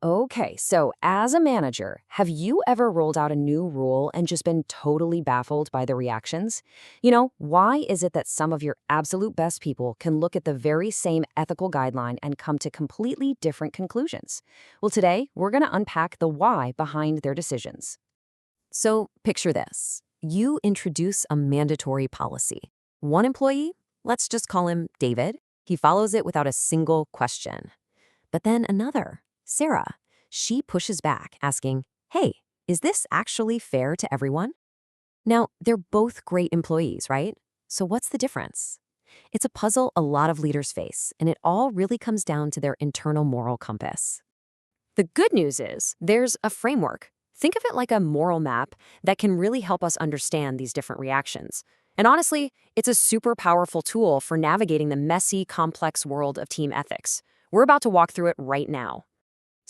Okay, so as a manager, have you ever rolled out a new rule and just been totally baffled by the reactions? Why is it that some of your absolute best people can look at the very same ethical guideline and come to completely different conclusions? Well, today, we're going to unpack the why behind their decisions. So, picture this. You introduce a mandatory policy. One employee, let's just call him David, he follows it without a single question. But then another, Sarah, she pushes back, asking, hey, is this actually fair to everyone? Now, they're both great employees, right? So what's the difference? It's a puzzle a lot of leaders face, and it all really comes down to their internal moral compass. The good news is there's a framework. Think of it like a moral map that can really help us understand these different reactions. And honestly, it's a super powerful tool for navigating the messy, complex world of team ethics. We're about to walk through it right now.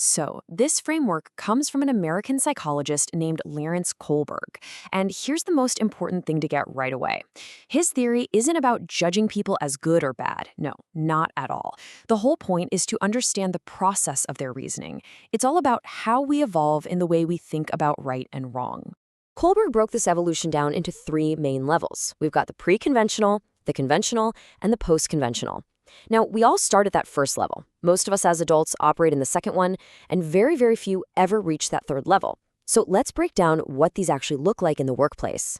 So, this framework comes from an American psychologist named Lawrence Kohlberg. And here's the most important thing to get right away. His theory isn't about judging people as good or bad. No, not at all. The whole point is to understand the process of their reasoning. It's all about how we evolve in the way we think about right and wrong. Kohlberg broke this evolution down into three main levels. We've got the pre-conventional, the conventional, and the post-conventional. Now, we all start at that first level. Most of us as adults operate in the second one, and very, very few ever reach that third level. So let's break down what these actually look like in the workplace.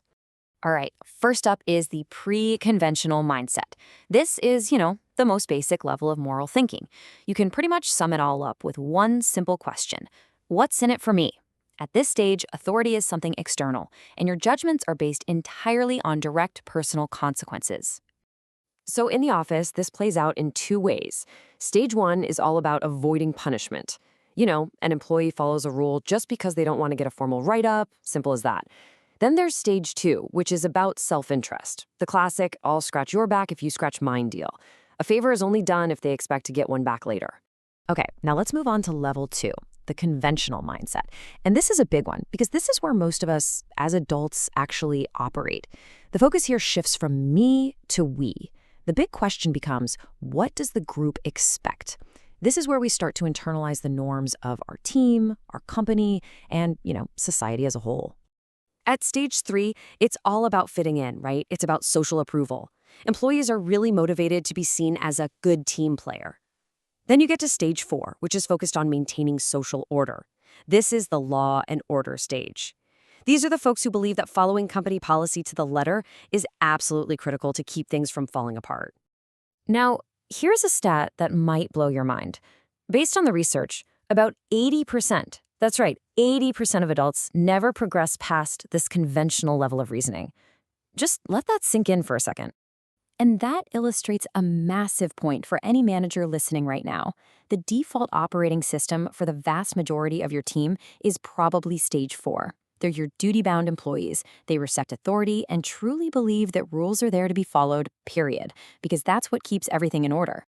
All right, first up is the pre-conventional mindset. This is, the most basic level of moral thinking. You can pretty much sum it all up with one simple question. What's in it for me? At this stage, authority is something external, and your judgments are based entirely on direct personal consequences. So in the office, this plays out in two ways. Stage one is all about avoiding punishment. An employee follows a rule just because they don't want to get a formal write-up, simple as that. Then there's stage two, which is about self-interest. The classic, I'll scratch your back if you scratch mine deal. A favor is only done if they expect to get one back later. Okay, now let's move on to level two, the conventional mindset. And this is a big one because this is where most of us as adults actually operate. The focus here shifts from me to we. The big question becomes, what does the group expect? This is where we start to internalize the norms of our team, our company, and, society as a whole. At stage three, it's all about fitting in, right? It's about social approval. Employees are really motivated to be seen as a good team player. Then you get to stage four, which is focused on maintaining social order. This is the law and order stage. These are the folks who believe that following company policy to the letter is absolutely critical to keep things from falling apart. Now, here's a stat that might blow your mind. Based on the research, about 80%, that's right, 80% of adults never progress past this conventional level of reasoning. Just let that sink in for a second. And that illustrates a massive point for any manager listening right now. The default operating system for the vast majority of your team is probably stage four. They're your duty-bound employees. They respect authority and truly believe that rules are there to be followed, period, because that's what keeps everything in order.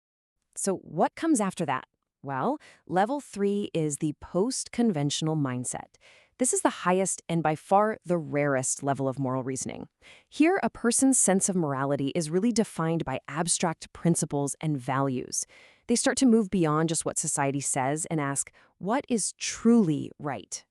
So what comes after that? Well, level three is the post-conventional mindset. This is the highest and by far the rarest level of moral reasoning. Here, a person's sense of morality is really defined by abstract principles and values. They start to move beyond just what society says and ask, what is truly right?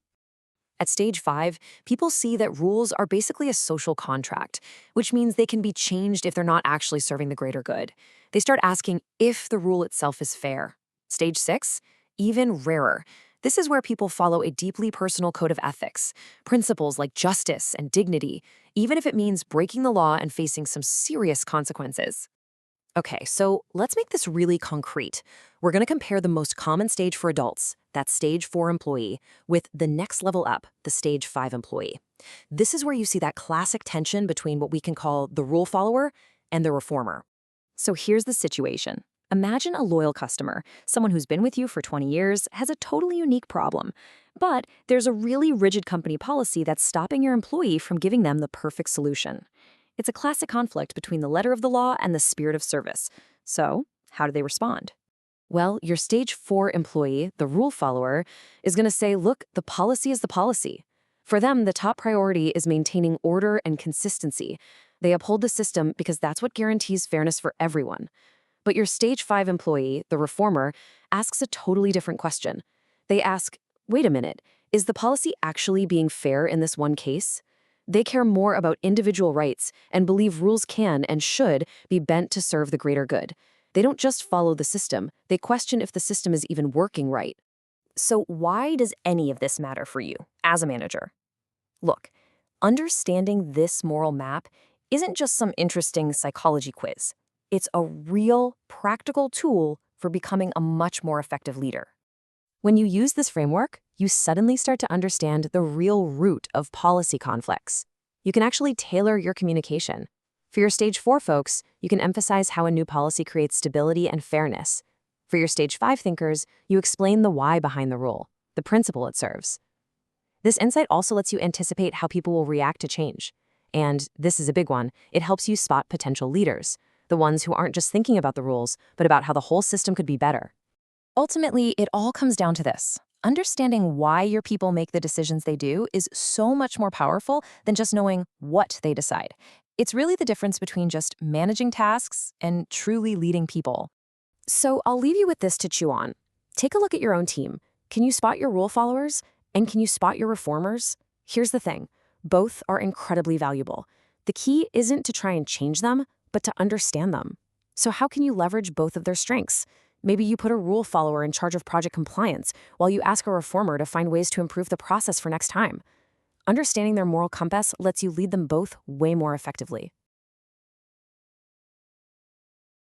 At stage five, people see that rules are basically a social contract, which means they can be changed if they're not actually serving the greater good. They start asking if the rule itself is fair. Stage six, even rarer. This is where people follow a deeply personal code of ethics, principles like justice and dignity, even if it means breaking the law and facing some serious consequences. Okay, so let's make this really concrete. We're going to compare the most common stage for adults, that stage 4 employee, with the next level up, the stage 5 employee. This is where you see that classic tension between what we can call the rule follower and the reformer. So here's the situation. Imagine a loyal customer, someone who's been with you for 20 years, has a totally unique problem. But there's a really rigid company policy that's stopping your employee from giving them the perfect solution. It's a classic conflict between the letter of the law and the spirit of service. So, how do they respond? Well, your stage 4 employee, the rule follower, is going to say, look, the policy is the policy. For them, the top priority is maintaining order and consistency. They uphold the system because that's what guarantees fairness for everyone. But your stage 5 employee, the reformer, asks a totally different question. They ask, wait a minute, is the policy actually being fair in this one case? They care more about individual rights and believe rules can and should be bent to serve the greater good. They don't just follow the system, they question if the system is even working right. So why does any of this matter for you as a manager? Look, understanding this moral map isn't just some interesting psychology quiz. It's a real, practical tool for becoming a much more effective leader. When you use this framework, you suddenly start to understand the real root of policy conflicts. You can actually tailor your communication. For your Stage 4 folks, you can emphasize how a new policy creates stability and fairness. For your Stage 5 thinkers, you explain the why behind the rule, the principle it serves. This insight also lets you anticipate how people will react to change. And this is a big one, it helps you spot potential leaders, the ones who aren't just thinking about the rules, but about how the whole system could be better. Ultimately, it all comes down to this. Understanding why your people make the decisions they do is so much more powerful than just knowing what they decide. It's really the difference between just managing tasks and truly leading people. So I'll leave you with this to chew on. Take a look at your own team. Can you spot your rule followers? And can you spot your reformers? Here's the thing. Both are incredibly valuable. The key isn't to try and change them, but to understand them. So how can you leverage both of their strengths? Maybe you put a rule follower in charge of project compliance, while you ask a reformer to find ways to improve the process for next time. Understanding their moral compass lets you lead them both way more effectively.